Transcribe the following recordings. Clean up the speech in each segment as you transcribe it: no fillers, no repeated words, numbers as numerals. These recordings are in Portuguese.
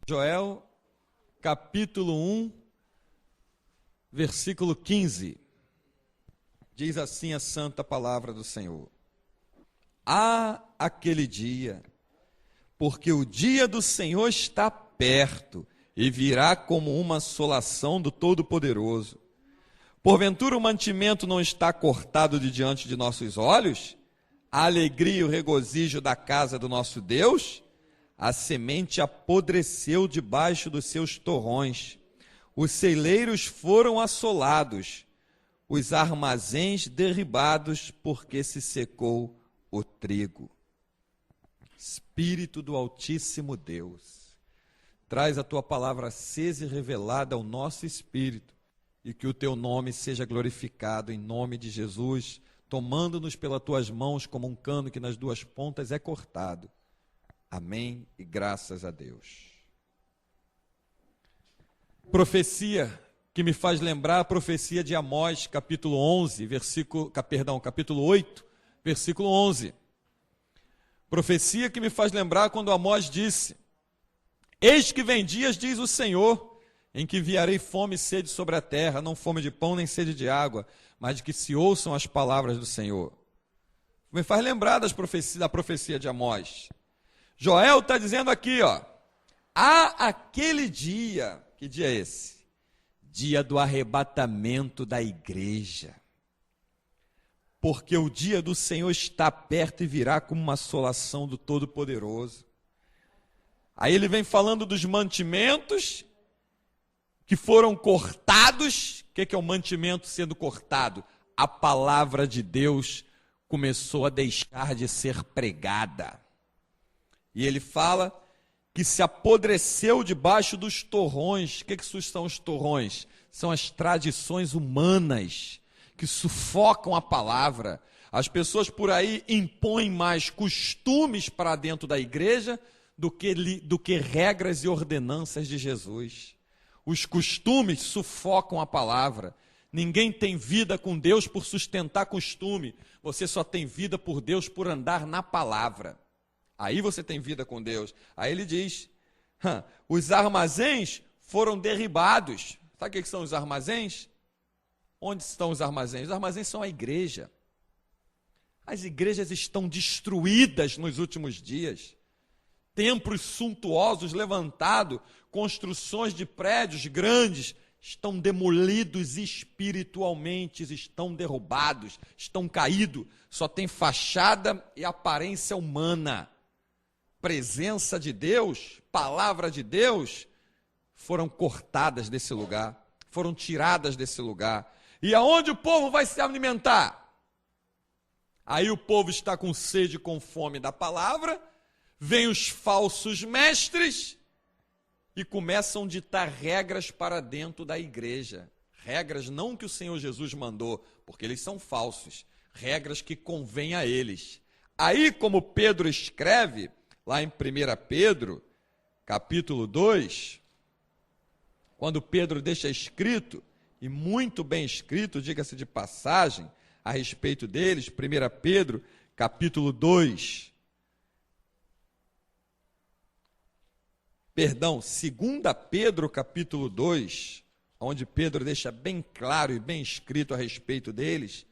Joel, capítulo 1, versículo 15. Diz assim a santa palavra do Senhor: há aquele dia, porque o dia do Senhor está perto, e virá como uma assolação do Todo-Poderoso. Porventura o mantimento não está cortado de diante de nossos olhos? A alegria e o regozijo da casa do nosso Deus? A semente apodreceu debaixo dos seus torrões, os celeiros foram assolados, os armazéns derribados, porque se secou o trigo. Espírito do Altíssimo Deus, traz a tua palavra acesa e revelada ao nosso espírito, e que o teu nome seja glorificado em nome de Jesus, tomando-nos pelas tuas mãos como um cano que nas duas pontas é cortado. Amém e graças a Deus. Profecia que me faz lembrar a profecia de Amós, capítulo 8, versículo 11. Profecia que me faz lembrar quando Amós disse: eis que vem dias, diz o Senhor, em que enviarei fome e sede sobre a terra, não fome de pão nem sede de água, mas de que se ouçam as palavras do Senhor. Me faz lembrar da profecia de Amós. Joel está dizendo aqui, há aquele dia. Que dia é esse? Dia do arrebatamento da igreja. Porque o dia do Senhor está perto e virá como uma assolação do Todo-Poderoso. Aí ele vem falando dos mantimentos que foram cortados. O que é o mantimento sendo cortado? A palavra de Deus começou a deixar de ser pregada. E ele fala que se apodreceu debaixo dos torrões. O que são os torrões? São as tradições humanas que sufocam a palavra. As pessoas por aí impõem mais costumes para dentro da igreja do que regras e ordenanças de Jesus. Os costumes sufocam a palavra. Ninguém tem vida com Deus por sustentar costume. Você só tem vida por Deus por andar na palavra. Aí você tem vida com Deus. Aí ele diz, os armazéns foram derribados. Sabe o que são os armazéns? Onde estão os armazéns? Os armazéns são a igreja. As igrejas estão destruídas nos últimos dias. Templos suntuosos levantados, construções de prédios grandes, estão demolidos espiritualmente, estão derrubados, estão caídos. Só tem fachada e aparência humana. Presença de Deus, palavra de Deus, foram cortadas desse lugar, foram tiradas desse lugar. E aonde o povo vai se alimentar? Aí o povo está com sede, com fome da palavra, vêm os falsos mestres e começam a ditar regras para dentro da igreja. Regras não que o Senhor Jesus mandou, porque eles são falsos, regras que convêm a eles. Aí, como Pedro escreve, lá em 1 Pedro, capítulo 2, quando Pedro deixa escrito, e muito bem escrito, diga-se de passagem, a respeito deles, 1 Pedro, capítulo 2, 2 Pedro, capítulo 2, onde Pedro deixa bem claro e bem escrito a respeito deles,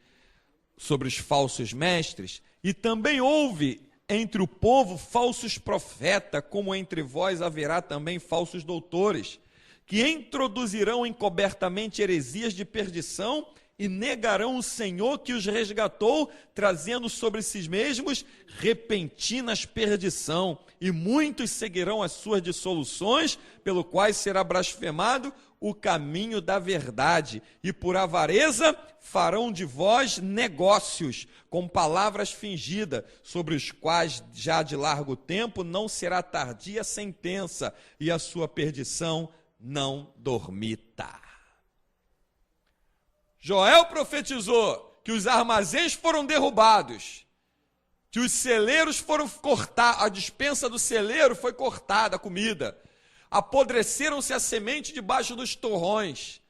sobre os falsos mestres, e também houve entre o povo falsos profetas, como entre vós haverá também falsos doutores, que introduzirão encobertamente heresias de perdição e negarão o Senhor que os resgatou, trazendo sobre si mesmos repentinas perdição, e muitos seguirão as suas dissoluções, pelo quais será blasfemado o caminho da verdade, e por avareza farão de vós negócios, com palavras fingidas, sobre os quais já de largo tempo não será tardia a sentença, e a sua perdição não dormita. Joel profetizou que os armazéns foram derrubados, que os celeiros foram cortados, a despensa do celeiro foi cortada, a comida. Apodreceram-se a semente debaixo dos torrões.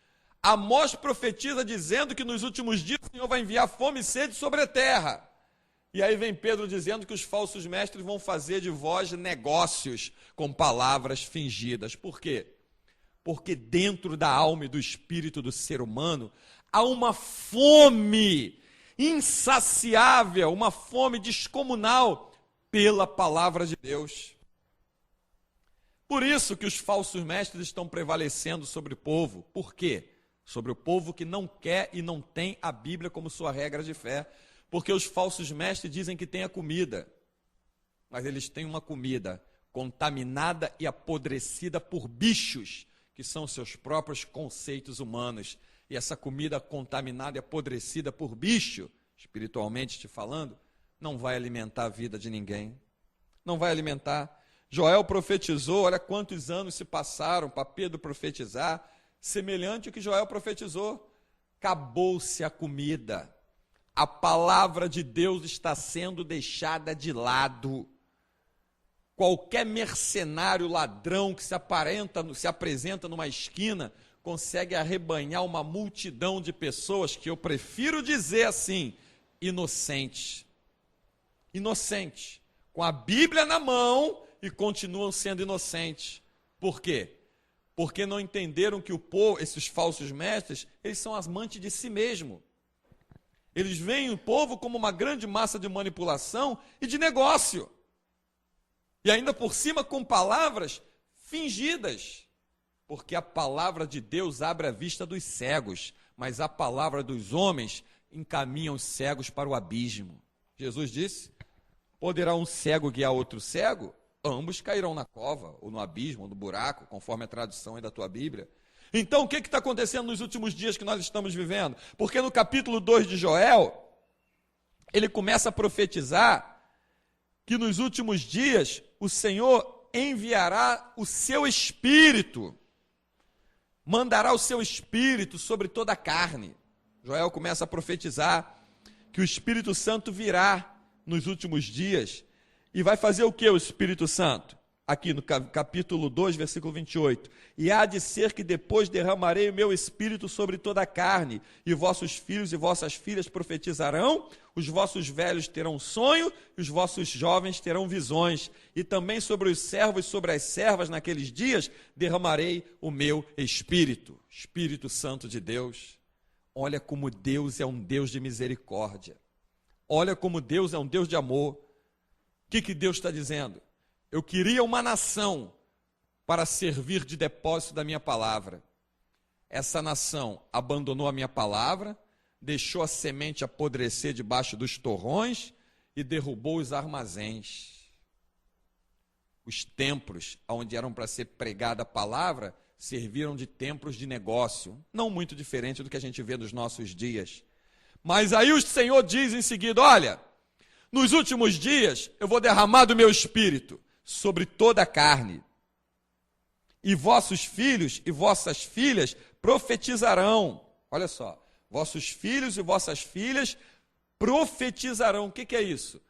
Amós profetiza dizendo que nos últimos dias o Senhor vai enviar fome e sede sobre a terra. E aí vem Pedro dizendo que os falsos mestres vão fazer de vós negócios com palavras fingidas. Por quê? Porque dentro da alma e do espírito do ser humano há uma fome insaciável, uma fome descomunal pela palavra de Deus. Por isso que os falsos mestres estão prevalecendo sobre o povo. Por quê? Sobre o povo que não quer e não tem a Bíblia como sua regra de fé. Porque os falsos mestres dizem que tem a comida, mas eles têm uma comida contaminada e apodrecida por bichos, que são seus próprios conceitos humanos. E essa comida contaminada e apodrecida por bicho, espiritualmente te falando, não vai alimentar a vida de ninguém. Não vai alimentar. Joel profetizou, olha quantos anos se passaram para Pedro profetizar, semelhante ao que Joel profetizou. Acabou-se a comida. A palavra de Deus está sendo deixada de lado. Qualquer mercenário, ladrão que se apresenta numa esquina, consegue arrebanhar uma multidão de pessoas que eu prefiro dizer assim, inocentes. Inocentes. Com a Bíblia na mão e continuam sendo inocentes. Por quê? Porque não entenderam que o povo, esses falsos mestres, eles são amantes de si mesmo. Eles veem o povo como uma grande massa de manipulação e de negócio. E ainda por cima com palavras fingidas. Porque a palavra de Deus abre a vista dos cegos, mas a palavra dos homens encaminha os cegos para o abismo. Jesus disse, poderá um cego guiar outro cego? Ambos cairão na cova, ou no abismo, ou no buraco, conforme a tradução aí da tua Bíblia. Então, o que está acontecendo nos últimos dias que nós estamos vivendo? Porque no capítulo 2 de Joel, ele começa a profetizar que nos últimos dias o Senhor enviará o seu Espírito, mandará o seu Espírito sobre toda a carne. Joel começa a profetizar que o Espírito Santo virá nos últimos dias e vai fazer o que o Espírito Santo? Aqui no capítulo 2, versículo 28. E há de ser que depois derramarei o meu espírito sobre toda a carne, e vossos filhos e vossas filhas profetizarão, os vossos velhos terão sonho, e os vossos jovens terão visões. E também sobre os servos e sobre as servas naqueles dias derramarei o meu espírito. Espírito Santo de Deus. Olha como Deus é um Deus de misericórdia. Olha como Deus é um Deus de amor. O que Deus está dizendo? Eu queria uma nação para servir de depósito da minha palavra. Essa nação abandonou a minha palavra, deixou a semente apodrecer debaixo dos torrões e derrubou os armazéns. Os templos, onde eram para ser pregada a palavra, serviram de templos de negócio, não muito diferente do que a gente vê nos nossos dias. Mas aí o Senhor diz em seguida, olha, nos últimos dias eu vou derramar do meu espírito sobre toda a carne. E vossos filhos e vossas filhas profetizarão. Olha só, vossos filhos e vossas filhas profetizarão. O que é isso?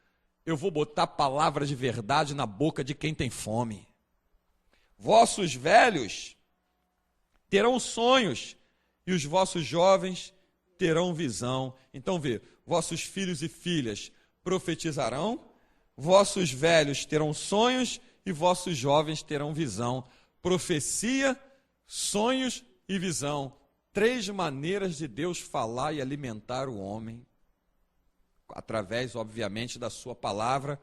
Eu vou botar palavras de verdade na boca de quem tem fome. Vossos velhos terão sonhos e os vossos jovens terão visão. Então vê, vossos filhos e filhas profetizarão, vossos velhos terão sonhos e vossos jovens terão visão. Profecia, sonhos e visão. 3 maneiras de Deus falar e alimentar o homem. Através, obviamente, da sua palavra,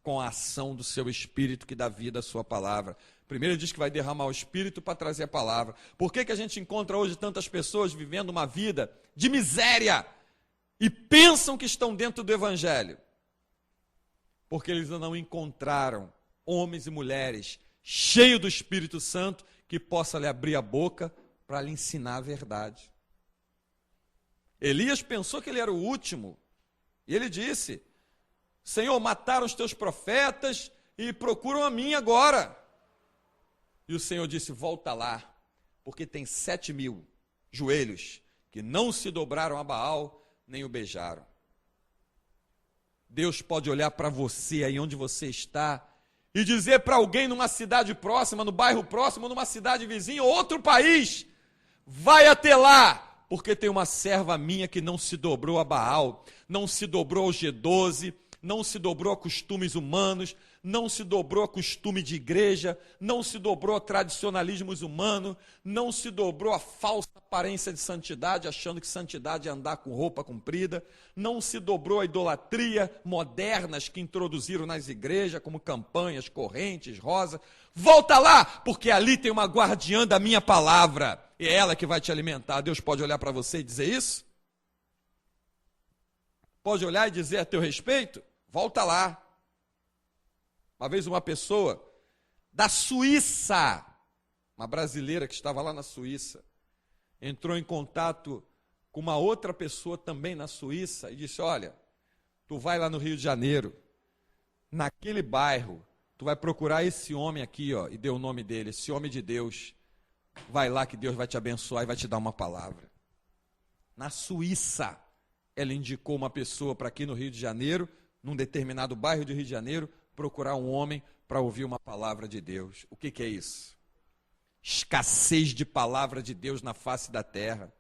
com a ação do seu Espírito que dá vida à sua palavra. Primeiro ele diz que vai derramar o Espírito para trazer a palavra. Por que a gente encontra hoje tantas pessoas vivendo uma vida de miséria e pensam que estão dentro do Evangelho? Porque eles não encontraram homens e mulheres cheios do Espírito Santo que possa lhe abrir a boca para lhe ensinar a verdade. Elias pensou que ele era o último, e ele disse, Senhor, mataram os teus profetas e procuram a mim agora. E o Senhor disse, volta lá, porque tem 7.000 joelhos que não se dobraram a Baal, nem o beijaram. Deus pode olhar para você aí onde você está e dizer para alguém numa cidade próxima, no bairro próximo, numa cidade vizinha, ou outro país, vai até lá, porque tem uma serva minha que não se dobrou a Baal, não se dobrou ao G12, não se dobrou a costumes humanos, não se dobrou a costume de igreja, não se dobrou a tradicionalismos humanos, não se dobrou a falsa aparência de santidade, achando que santidade é andar com roupa comprida, não se dobrou a idolatria modernas que introduziram nas igrejas, como campanhas, correntes, rosas. Volta lá, porque ali tem uma guardiã da minha palavra, e é ela que vai te alimentar. Deus pode olhar para você e dizer isso? Pode olhar e dizer a teu respeito? Volta lá. Uma vez uma pessoa da Suíça, uma brasileira que estava lá na Suíça, entrou em contato com uma outra pessoa também na Suíça e disse: olha, tu vai lá no Rio de Janeiro, naquele bairro, tu vai procurar esse homem aqui, ó, e deu o nome dele, esse homem de Deus. Vai lá que Deus vai te abençoar e vai te dar uma palavra. Na Suíça, ela indicou uma pessoa para aqui no Rio de Janeiro, num determinado bairro do Rio de Janeiro, procurar um homem para ouvir uma palavra de Deus. O que é isso? Escassez de palavra de Deus na face da terra,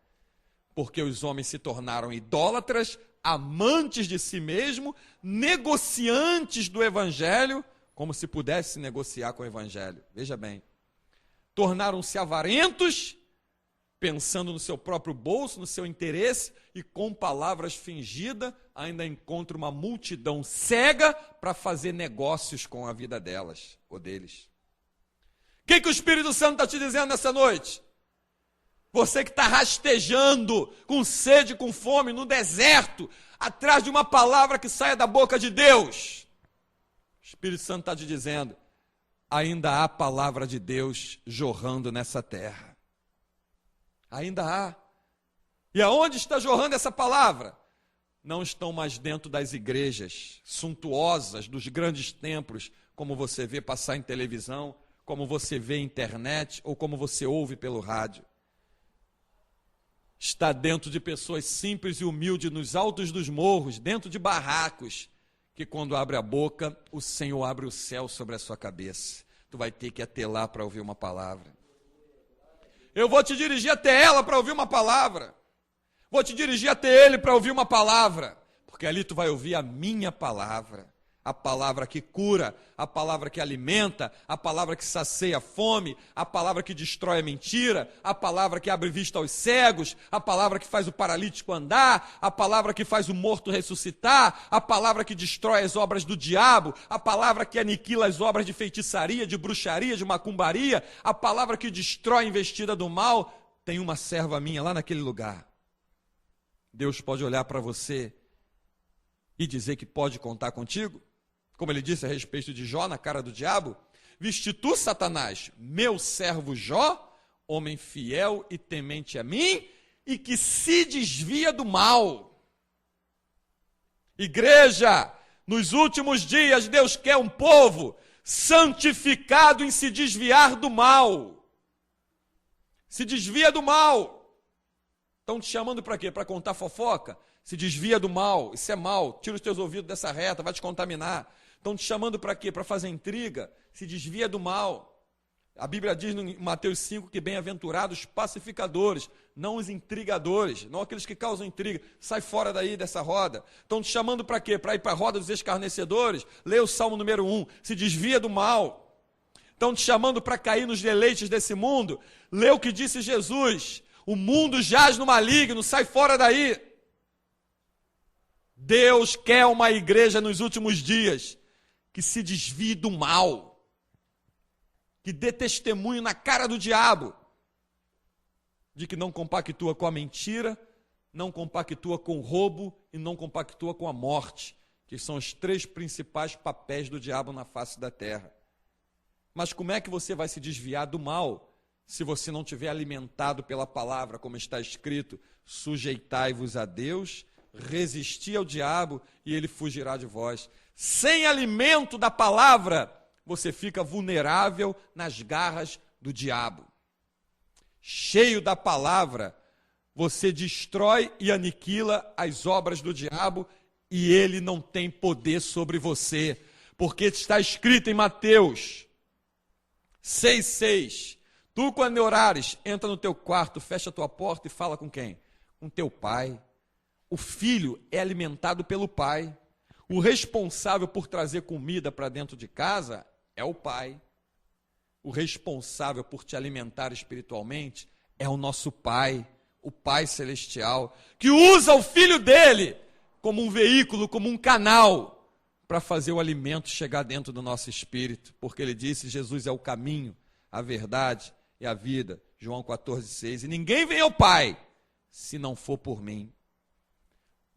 porque os homens se tornaram idólatras, amantes de si mesmo, negociantes do Evangelho, como se pudesse negociar com o Evangelho. Veja bem, tornaram-se avarentos, pensando no seu próprio bolso, no seu interesse, e com palavras fingidas, ainda encontra uma multidão cega para fazer negócios com a vida delas, ou deles. O que o Espírito Santo está te dizendo nessa noite? Você que está rastejando, com sede, com fome, no deserto, atrás de uma palavra que saia da boca de Deus. O Espírito Santo está te dizendo, ainda há palavra de Deus jorrando nessa terra. Ainda há. E aonde está jorrando essa palavra? Não estão mais dentro das igrejas suntuosas, dos grandes templos, como você vê passar em televisão, como você vê em internet, ou como você ouve pelo rádio. Está dentro de pessoas simples e humildes, nos altos dos morros, dentro de barracos, que quando abre a boca, o Senhor abre o céu sobre a sua cabeça. Tu vai ter que ir até lá para ouvir uma palavra. Eu vou te dirigir até ela para ouvir uma palavra. Vou te dirigir até ele para ouvir uma palavra. Porque ali tu vai ouvir a minha palavra. A palavra que cura, a palavra que alimenta, a palavra que sacia a fome, a palavra que destrói a mentira, a palavra que abre vista aos cegos, a palavra que faz o paralítico andar, a palavra que faz o morto ressuscitar, a palavra que destrói as obras do diabo, a palavra que aniquila as obras de feitiçaria, de bruxaria, de macumbaria, a palavra que destrói a investida do mal. Tem uma serva minha lá naquele lugar. Deus pode olhar para você e dizer que pode contar contigo? Como ele disse a respeito de Jó na cara do diabo: viste tu, Satanás, meu servo Jó, homem fiel e temente a mim, e que se desvia do mal. Igreja, nos últimos dias Deus quer um povo santificado em se desviar do mal. Se desvia do mal. Estão te chamando para quê? Para contar fofoca? Se desvia do mal, isso é mal, tira os teus ouvidos dessa reta, vai te contaminar. Estão te chamando para quê? Para fazer intriga? Se desvia do mal. A Bíblia diz em Mateus 5 que bem-aventurados os pacificadores, não os intrigadores, não aqueles que causam intriga. Sai fora daí dessa roda. Estão te chamando para quê? Para ir para a roda dos escarnecedores? Lê o Salmo número 1, se desvia do mal. Estão te chamando para cair nos deleites desse mundo? Lê o que disse Jesus: o mundo jaz no maligno, sai fora daí. Deus quer uma igreja nos últimos dias que se desvie do mal, que dê testemunho na cara do diabo, de que não compactua com a mentira, não compactua com o roubo e não compactua com a morte, que são os três principais papéis do diabo na face da terra. Mas como é que você vai se desviar do mal, se você não tiver alimentado pela palavra, como está escrito: sujeitai-vos a Deus, resisti ao diabo e ele fugirá de vós. Sem alimento da palavra, você fica vulnerável nas garras do diabo. Cheio da palavra, você destrói e aniquila as obras do diabo e ele não tem poder sobre você, porque está escrito em Mateus 6,6: tu, quando orares, entra no teu quarto, fecha a tua porta e fala com quem? Com teu pai. O filho é alimentado pelo pai. O responsável por trazer comida para dentro de casa é o pai. O responsável por te alimentar espiritualmente é o nosso Pai, o Pai Celestial, que usa o Filho dele como um veículo, como um canal, para fazer o alimento chegar dentro do nosso espírito. Porque ele disse, Jesus é o caminho, a verdade e a vida. João 14,6. E ninguém vem ao Pai se não for por mim.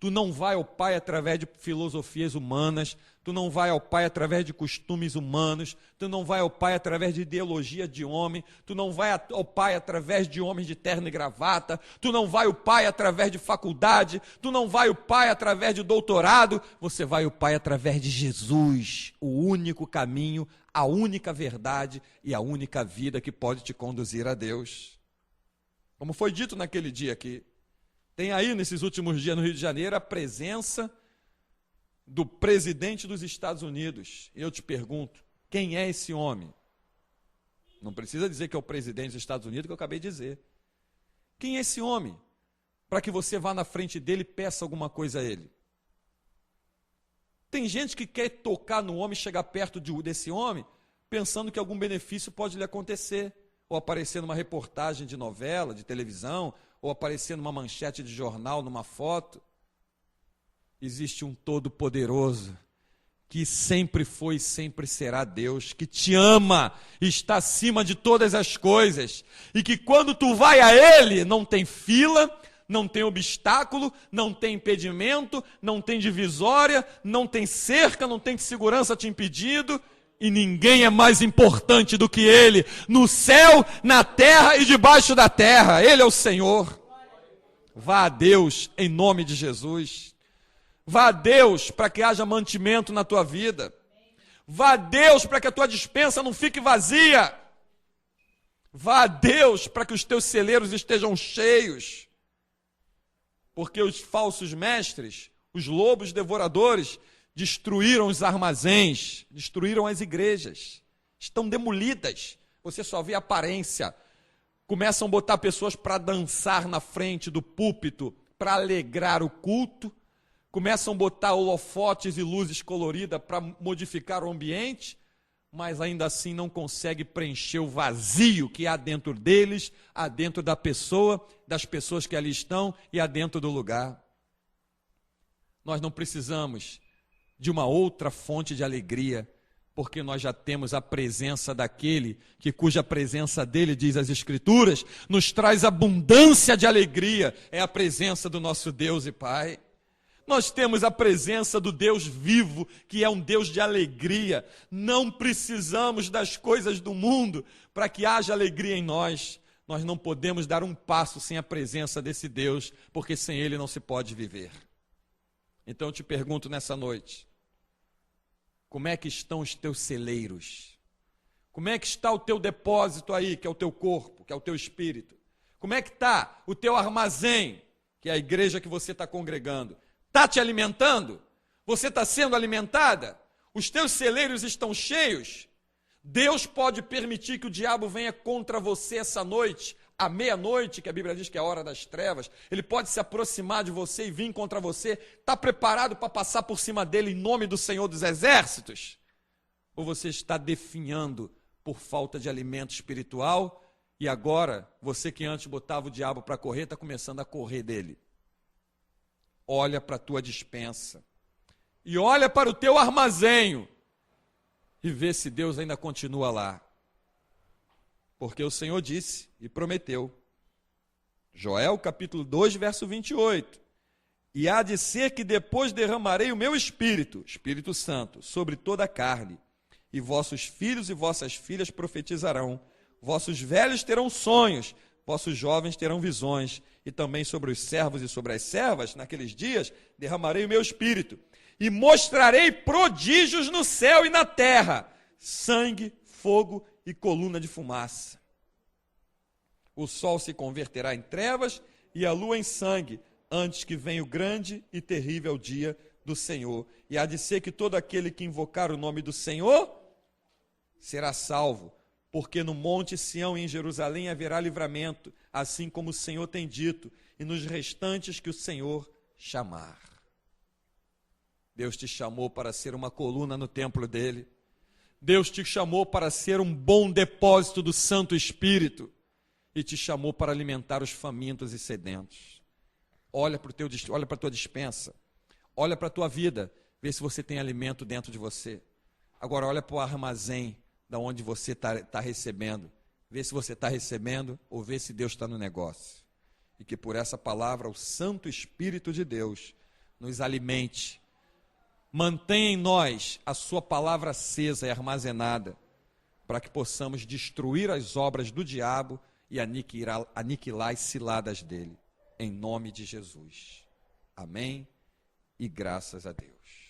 Tu não vai ao Pai através de filosofias humanas, tu não vai ao Pai através de costumes humanos, tu não vai ao Pai através de ideologia de homem, tu não vai ao Pai através de homens de terno e gravata, tu não vai ao Pai através de faculdade, tu não vai ao Pai através de doutorado, você vai ao Pai através de Jesus, o único caminho, a única verdade e a única vida que pode te conduzir a Deus. Como foi dito naquele dia aqui, tem aí, nesses últimos dias no Rio de Janeiro, a presença do presidente dos Estados Unidos. Eu te pergunto, quem é esse homem? Não precisa dizer que é o presidente dos Estados Unidos, que eu acabei de dizer. Quem é esse homem? Para que você vá na frente dele e peça alguma coisa a ele. Tem gente que quer tocar no homem, chegar perto desse homem, pensando que algum benefício pode lhe acontecer. Ou aparecer numa reportagem de novela, de televisão, ou aparecer numa manchete de jornal, numa foto. Existe um Todo-Poderoso, que sempre foi e sempre será Deus, que te ama, está acima de todas as coisas, e que quando tu vai a Ele, não tem fila, não tem obstáculo, não tem impedimento, não tem divisória, não tem cerca, não tem segurança te impedindo, e ninguém é mais importante do que Ele, no céu, na terra e debaixo da terra. Ele é o Senhor. Vá a Deus em nome de Jesus. Vá a Deus para que haja mantimento na tua vida. Vá a Deus para que a tua despensa não fique vazia. Vá a Deus para que os teus celeiros estejam cheios. Porque os falsos mestres, os lobos devoradores, destruíram os armazéns, destruíram as igrejas, estão demolidas, você só vê aparência, começam a botar pessoas para dançar na frente do púlpito, para alegrar o culto, começam a botar holofotes e luzes coloridas para modificar o ambiente, mas ainda assim não consegue preencher o vazio que há dentro deles, há dentro da pessoa, das pessoas que ali estão e há dentro do lugar. Nós não precisamos de uma outra fonte de alegria, porque nós já temos a presença daquele cuja presença dele, diz as Escrituras, nos traz abundância de alegria, é a presença do nosso Deus e Pai. Nós temos a presença do Deus vivo, que é um Deus de alegria. Não precisamos das coisas do mundo para que haja alegria em nós. Nós não podemos dar um passo sem a presença desse Deus, porque sem Ele não se pode viver. Então eu te pergunto nessa noite, como é que estão os teus celeiros? Como é que está o teu depósito aí, que é o teu corpo, que é o teu espírito? Como é que está o teu armazém, que é a igreja que você está congregando? Está te alimentando? Você está sendo alimentada? Os teus celeiros estão cheios? Deus pode permitir que o diabo venha contra você essa noite, à meia-noite, que a Bíblia diz que é a hora das trevas. Ele pode se aproximar de você e vir contra você. Está preparado para passar por cima dele em nome do Senhor dos Exércitos? Ou você está definhando por falta de alimento espiritual e agora, você que antes botava o diabo para correr, está começando a correr dele? Olha para a tua despensa e olha para o teu armazém e vê se Deus ainda continua lá. Porque o Senhor disse e prometeu. Joel capítulo 2, verso 28. E há de ser que depois derramarei o meu Espírito, Espírito Santo, sobre toda a carne, e vossos filhos e vossas filhas profetizarão, vossos velhos terão sonhos, vossos jovens terão visões, e também sobre os servos e sobre as servas, naqueles dias, derramarei o meu Espírito, e mostrarei prodígios no céu e na terra, sangue, fogo e coluna de fumaça. O sol se converterá em trevas e a lua em sangue, antes que venha o grande e terrível dia do Senhor. E há de ser que todo aquele que invocar o nome do Senhor será salvo, porque no monte Sião e em Jerusalém haverá livramento, assim como o Senhor tem dito, e nos restantes que o Senhor chamar. Deus te chamou para ser uma coluna no templo dele. Deus te chamou para ser um bom depósito do Santo Espírito e te chamou para alimentar os famintos e sedentos. Olha para a tua despensa, olha para a tua vida, vê se você tem alimento dentro de você. Agora olha para o armazém da onde você está recebendo, vê se você está recebendo ou vê se Deus está no negócio. E que por essa palavra o Santo Espírito de Deus nos alimente, mantenha em nós a sua palavra acesa e armazenada, para que possamos destruir as obras do diabo e aniquilar as ciladas dele, em nome de Jesus. Amém e graças a Deus.